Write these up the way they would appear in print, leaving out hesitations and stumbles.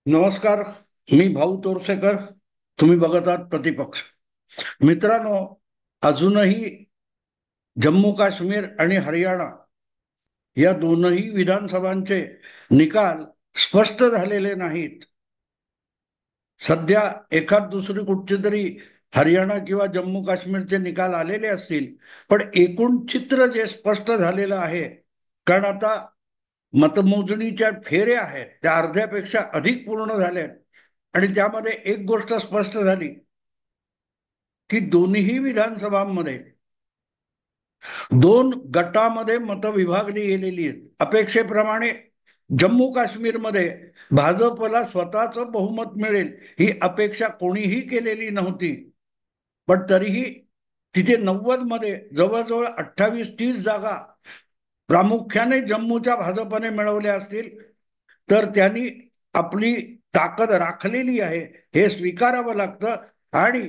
नमस्कार. मी भाऊ तोरसेकर. तुम्ही बघत आहात प्रतिपक्ष. मित्रांनो, अजूनही जम्मू काश्मीर आणि हरियाणा या दोनही विधानसभांचे निकाल स्पष्ट झालेले नाहीत. सध्या एखाद दुसरी कुठचे तरी हरियाणा किंवा जम्मू काश्मीरचे निकाल आलेले असतील, पण एकूण चित्र जे स्पष्ट झालेलं आहे, कारण आता मतमोजणीच्या फेऱ्या आहेत त्या अर्ध्यापेक्षा अधिक पूर्ण झाल्या आणि त्यामध्ये एक गोष्ट स्पष्ट झाली की दोन्ही विधानसभांमध्ये दोन गटामध्ये मतं विभागली गेलेली आहेत. अपेक्षेप्रमाणे जम्मू काश्मीरमध्ये भाजपला स्वतःचं बहुमत मिळेल ही अपेक्षा कोणीही केलेली नव्हती, पण तरीही तिथे 90 मध्ये जवळजवळ 28-30 जागा प्रामुख्याने जम्मूच्या भाजपने मिळवल्या असतील, तर त्यांनी आपली ताकद राखलेली आहे हे स्वीकारावं लागतं. आणि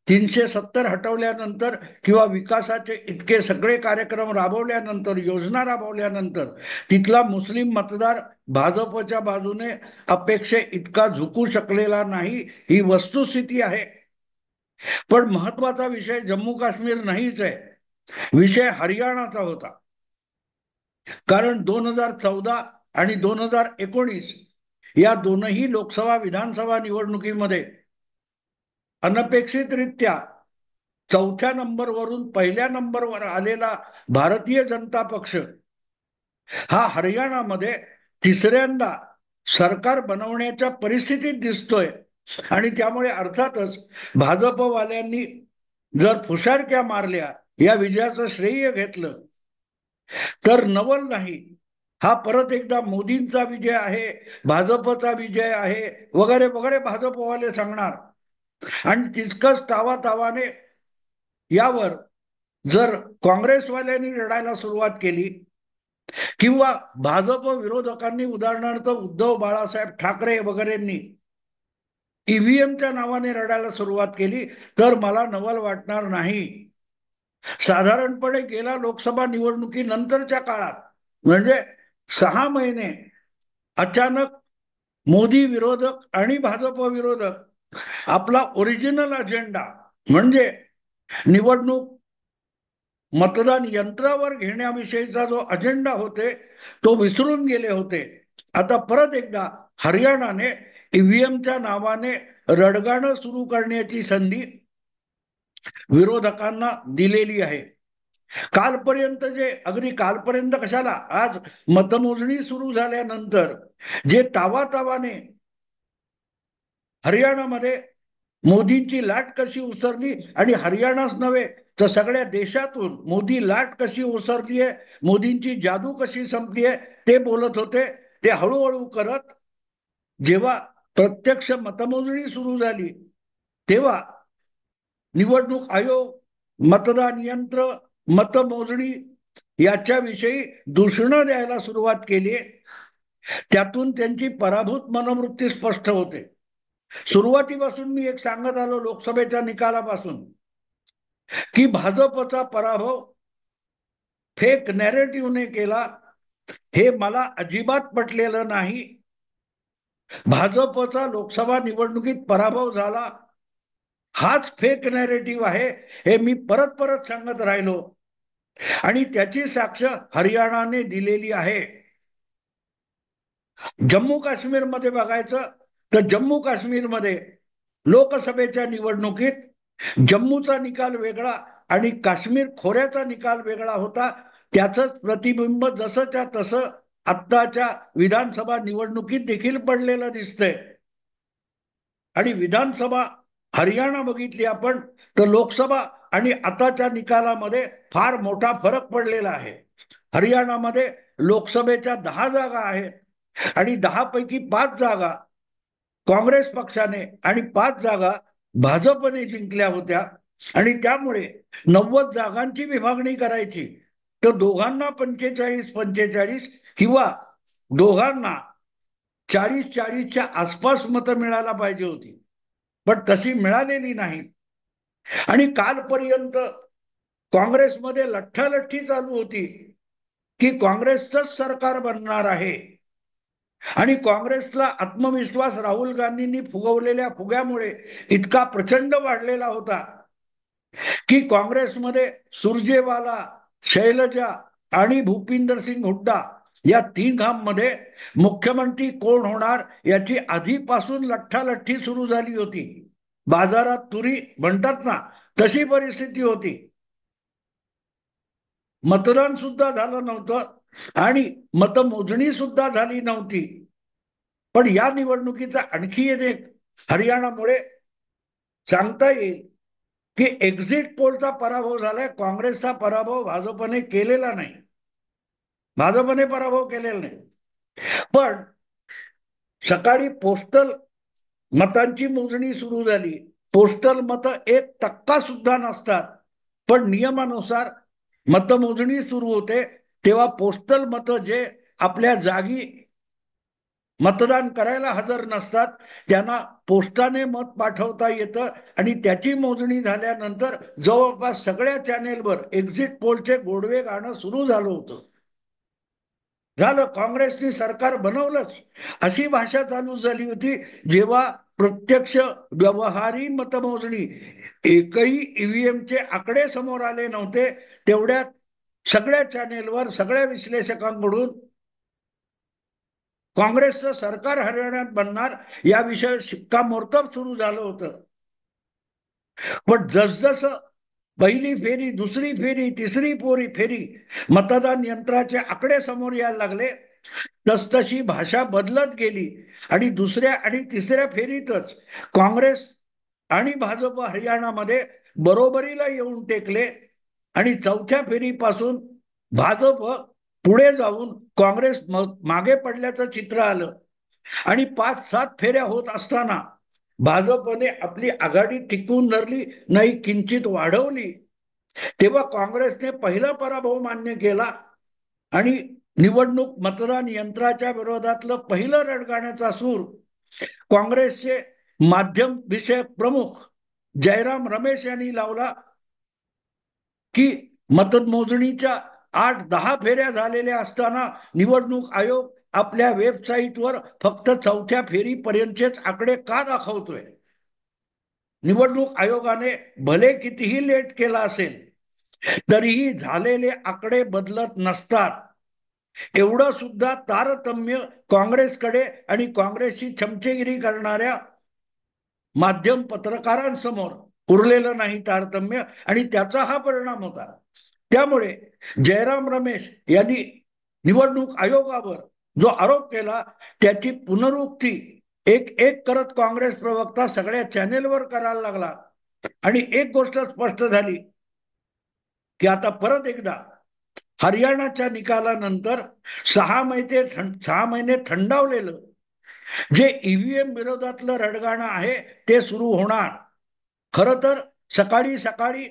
370 हटवल्यानंतर किंवा विकासाचे इतके सगळे कार्यक्रम राबवल्यानंतर, योजना राबवल्यानंतर तिथला मुस्लिम मतदार भाजपच्या बाजूने अपेक्षे इतका झुकू शकलेला नाही, ही वस्तुस्थिती आहे. पण महत्वाचा विषय जम्मू काश्मीर नाहीच आहे, विषय हरियाणाचा होता. कारण 2014 आणि 2019 या दोनही लोकसभा विधानसभा निवडणुकीमध्ये अनपेक्षितरित्या चौथ्या नंबरवरून पहिल्या नंबरवर आलेला भारतीय जनता पक्ष हा हरियाणामध्ये तिसऱ्यांदा सरकार बनवण्याच्या परिस्थितीत दिसतोय. आणि त्यामुळे अर्थातच भाजपवाल्यांनी जर फुशारक्या मारल्या, या विजयाचं श्रेय घेतलं, तर नवल नाही, हा परत एकदा मोदींचा विजय आहे, भाजपचा विजय आहे वगैरे वगैरे भाजपवाले सांगणार. आणि तितकंच तावातावाने यावर जर काँग्रेसवाल्यांनी लढायला सुरुवात केली किंवा भाजप विरोधकांनी, उदाहरणार्थ उद्धव बाळासाहेब ठाकरे वगैरेंनी ईव्हीएमच्या नावाने लढायला सुरुवात केली, तर मला नवल वाटणार नाही. साधारणपणे गेल्या लोकसभा निवडणुकीनंतरच्या काळात म्हणजे 6 महिने अचानक मोदी विरोधक आणि भाजप विरोधक आपला ओरिजिनल अजेंडा म्हणजे निवडणूक मतदान यंत्रावर घेण्याविषयीचा जो अजेंडा होते तो विसरून गेले होते. आता परत एकदा हरियाणाने ईव्हीएमच्या नावाने रडगाणं सुरू करण्याची संधी विरोधकांना दिलेली आहे. कालपर्यंत जे, अगदी कालपर्यंत कशाला, आज मतमोजणी सुरू झाल्यानंतर जे तावातावाने हरियाणामध्ये मोदींची लाट कशी उसरली, आणि हरियाणाच नव्हे तर सगळ्या देशातून मोदी लाट कशी ओसरली आहे, मोदींची जादू कशी संपली आहे, ते बोलत होते. ते हळूहळू करत जेव्हा प्रत्यक्ष मतमोजणी सुरू झाली, तेव्हा निवडणूक आयोग, मतदान यंत्र, मतमोजणी याच्याविषयी दूषणं द्यायला सुरुवात केली. त्यातून त्यांची पराभूत मनोवृत्ती स्पष्ट होते. सुरुवातीपासून मी एक सांगत आलो लोकसभेच्या निकालापासून की भाजपचा पराभव फेक नॅरेटिव्हने केला, हे मला अजिबात पटलेलं नाही. भाजपचा लोकसभा निवडणुकीत पराभव झाला हाच फेक नॅरेटिव्ह आहे, हे मी परत परत सांगत राहिलो. आणि त्याची साक्ष हरियाणाने दिलेली आहे. जम्मू काश्मीरमध्ये बघायचं तर जम्मू काश्मीरमध्ये लोकसभेच्या निवडणुकीत जम्मूचा निकाल वेगळा आणि काश्मीर खोऱ्याचा निकाल वेगळा होता. त्याचंच प्रतिबिंब जसंच्या तसं आत्ताच्या विधानसभा निवडणुकीत देखील पडलेलं दिसतंय. आणि विधानसभा हरियाणा बघितली आपण तर लोकसभा आणि आताच्या निकालामध्ये फार मोठा फरक पडलेला आहे. हरियाणामध्ये लोकसभेच्या 10 जागा आहेत आणि 10 पैकी 5 जागा काँग्रेस पक्षाने आणि 5 जागा भाजपने जिंकल्या होत्या. आणि त्यामुळे 90 जागांची विभागणी करायची तर दोघांना 45-45 किंवा दोघांना 40-40च्या आसपास मतं मिळायला पाहिजे होती, पण तशी मिळालेली नाही. आणि कालपर्यंत काँग्रेसमध्ये लठ्ठालठ्ठी चालू होती की काँग्रेसचंच सरकार बनणार आहे. आणि काँग्रेसला आत्मविश्वास राहुल गांधींनी फुगवलेल्या फुग्यामुळे इतका प्रचंड वाढलेला होता की काँग्रेसमध्ये सुरजेवाला, शैलजा आणि भूपिंदर सिंग हुड्डा या तिघांमध्ये मुख्यमंत्री कोण होणार याची आधीपासून लठ्ठालठ्ठी सुरू झाली होती. बाजारात तुरी म्हणतात ना, तशी परिस्थिती होती. मतदान सुद्धा झालं नव्हतं आणि मतमोजणी सुद्धा झाली नव्हती. पण या निवडणुकीचा आणखी एक हरियाणामुळे सांगता येईल की एक्झिट पोलचा पराभव झालाय. काँग्रेसचा पराभव भाजपने केलेला नाही, भाजपने पराभव केलेला नाही. पण सकाळी पोस्टल मतांची मोजणी सुरू झाली. पोस्टल मत 1% सुद्धा नसतात, पण नियमानुसार मतमोजणी सुरू होते तेव्हा पोस्टल मत जे आपल्या जागी मतदान करायला हजर नसतात त्यांना पोस्टाने मत पाठवता येतं आणि त्याची मोजणी झाल्यानंतर जवळपास सगळ्या चॅनेलवर एक्झिट पोलचे गोडवे गाणं सुरू झालं होतं. झालं, काँग्रेसने सरकार बनवलंच अशी भाषा चालू झाली होती. जेव्हा प्रत्यक्ष व्यवहारी मतमोजणी एकही ईव्हीएमचे आकडे समोर आले नव्हते तेवढ्यात सगळ्या चॅनेलवर सगळ्या विश्लेषकांकडून काँग्रेसचं सरकार हरियाणात बनणार या विषयी शिक्कामोर्तब सुरू झालं होतं. पण जसजसं पहिली फेरी, दुसरी फेरी, तिसरी फेरी मतदान यंत्राचे आकडे समोर यायला लागले तसतशी भाषा बदलत गेली आणि दुसऱ्या आणि तिसऱ्या फेरीतच काँग्रेस आणि भाजप हरियाणामध्ये बरोबरीला येऊन टेकले आणि चौथ्या फेरीपासून भाजप पुढे जाऊन काँग्रेस मागे पडल्याचं चित्र आलं आणि 5-7 फेऱ्या होत असताना भाजपने आपली आघाडी टिकवून धरली नाही, किंचित वाढवली. तेव्हा काँग्रेसने पहिला पराभव मान्य केला आणि निवडणूक मतदान यंत्राच्या विरोधातलं पहिलं रडगाण्याचा सूर काँग्रेसचे माध्यम विषयक प्रमुख जयराम रमेश यांनी लावला की मतमोजणीच्या 8-10 फेऱ्या झालेल्या असताना निवडणूक आयोग आपल्या वेबसाईटवर फक्त चौथ्या फेरीपर्यंतचेच आकडे का दाखवतोय. निवडणूक आयोगाने भले कितीही लेट केला असेल तरीही झालेले आकडे बदलत नसतात. एवढं सुद्धा तारतम्य काँग्रेसकडे आणि काँग्रेसची चमचेगिरी करणाऱ्या माध्यम पत्रकारांसमोर उरलेलं नाही तारतम्य आणि त्याचा हा परिणाम होता. त्यामुळे जयराम रमेश यांनी निवडणूक आयोगावर जो आरोप केला त्याची पुनरुक्ती एक एक करत काँग्रेस प्रवक्ता सगळ्या चॅनेलवर करायला लागला आणि एक गोष्ट स्पष्ट झाली की आता परत एकदा हरियाणाच्या निकालानंतर 6 महिने थंडावलेलं जे ईव्हीएम विरोधातलं रडगाणं आहे ते सुरू होणार. खरं तर सकाळी सकाळी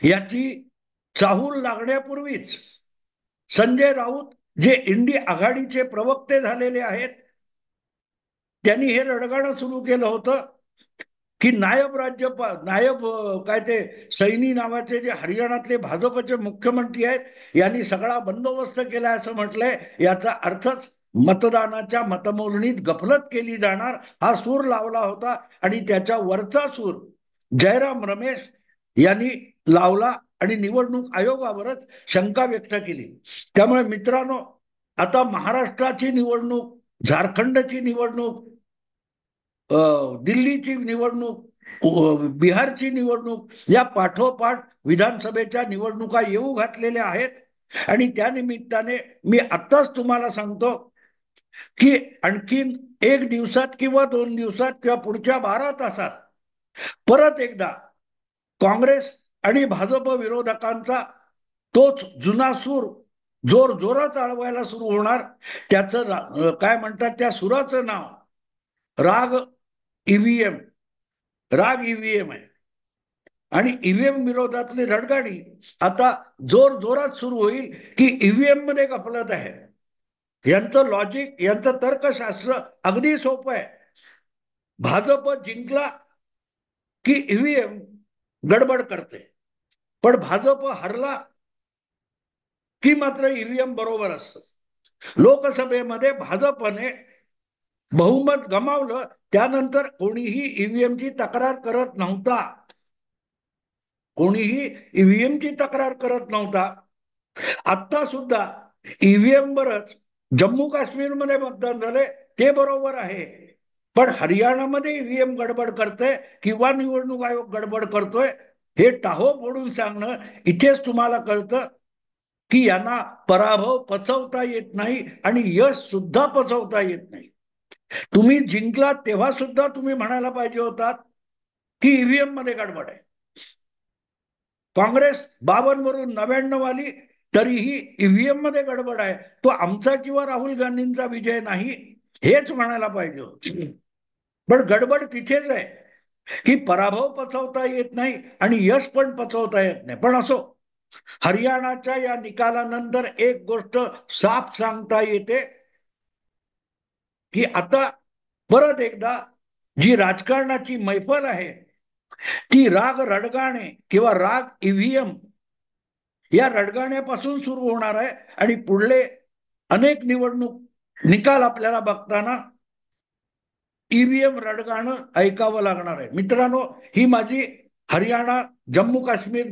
याची चाहूल लागण्यापूर्वीच संजय राऊत जे इंडी आघाडीचे प्रवक्ते झालेले आहेत त्यांनी हे रडगाणं सुरू केलं होतं की नायब काय ते सैनी नावाचे जे हरियाणातले भाजपचे मुख्यमंत्री आहेत यांनी सगळा बंदोबस्त केलाय असं म्हटलंय. याचा अर्थच मतदानाच्या मतमोजणीत गफलत केली जाणार हा सूर लावला होता आणि त्याच्या वरचा सूर जयराम रमेश यांनी लावला आणि निवडणूक आयोगावरच शंका व्यक्त केली. त्यामुळे मित्रांनो, आता महाराष्ट्राची निवडणूक, झारखंडची निवडणूक, दिल्लीची निवडणूक, बिहारची निवडणूक या पाठोपाठ विधानसभेच्या निवडणुका येऊ घातलेल्या आहेत आणि त्या निमित्ताने मी आत्ताच तुम्हाला सांगतो की आणखीन 1 दिवसात किंवा 2 दिवसात किंवा पुढच्या 12 तासात परत एकदा काँग्रेस आणि भाजप विरोधकांचा तोच जुना सूर जोर जोरात चालवायला सुरू होणार. त्याचं काय म्हणतात, त्या सुराचं नाव राग ईव्हीएम आहे आणि ईव्हीएम विरोधातली रडगाणी आता जोर जोरात सुरू होईल की ईव्हीएम मध्ये गफलत आहे. यांचं लॉजिक, यांचं तर्कशास्त्र अगदी सोपं आहे. भाजप जिंकला की ईव्हीएम गडबड करते, पण भाजप हरला की मात्र ईव्हीएम बरोबर असतं. लोकसभेमध्ये भाजपने बहुमत गमावलं, त्यानंतर कोणीही ईव्हीएमची तक्रार करत नव्हता. कोणीही ईव्हीएमची तक्रार करत नव्हता. आता सुद्धा ईव्हीएम वरच जम्मू काश्मीरमध्ये मतदान झाले, ते बरोबर आहे. पण हरियाणामध्ये ईव्हीएम गडबड करते किंवा निवडणूक आयोग गडबड करतोय, हे टाहो फोडून सांगणं, इथेच तुम्हाला कळतं की यांना पराभव पचवता येत नाही आणि यश सुद्धा पचवता येत नाही. तुम्ही जिंकलात तेव्हा सुद्धा तुम्ही म्हणायला पाहिजे होतात की ईव्हीएम मध्ये गडबड आहे. काँग्रेस 52 वरून 99 आली तरीही ईव्हीएम मध्ये गडबड आहे, तो आमचा किंवा राहुल गांधींचा विजय नाही, हेच म्हणायला पाहिजे होतं. पण गडबड तिथेच आहे की पराभव पचवता येत नाही आणि यश पण पचवता येत नाही. पण असो, हरियाणाच्या या निकालानंतर एक गोष्ट साफ सांगता येते की आता परत एकदा जी राजकारणाची मैफल आहे ती राग रडगाणे किंवा राग ईव्हीएम या रडगाण्यापासून सुरू होणार आहे आणि पुढले अनेक निवडणूक निकाल आपल्याला बघताना ईव्हीएम रडगाणं ऐकावं लागणार आहे. मित्रांनो, ही माझी हरियाणा जम्मू काश्मीर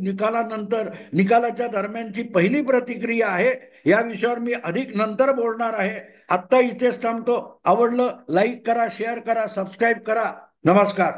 निकालाच्या दरम्यानची पहिली प्रतिक्रिया आहे. या विषयावर मी अधिक नंतर बोलणार आहे. आत्ता इथेच थांबतो. आवडलं लाईक करा, शेअर करा, सबस्क्राईब करा. नमस्कार.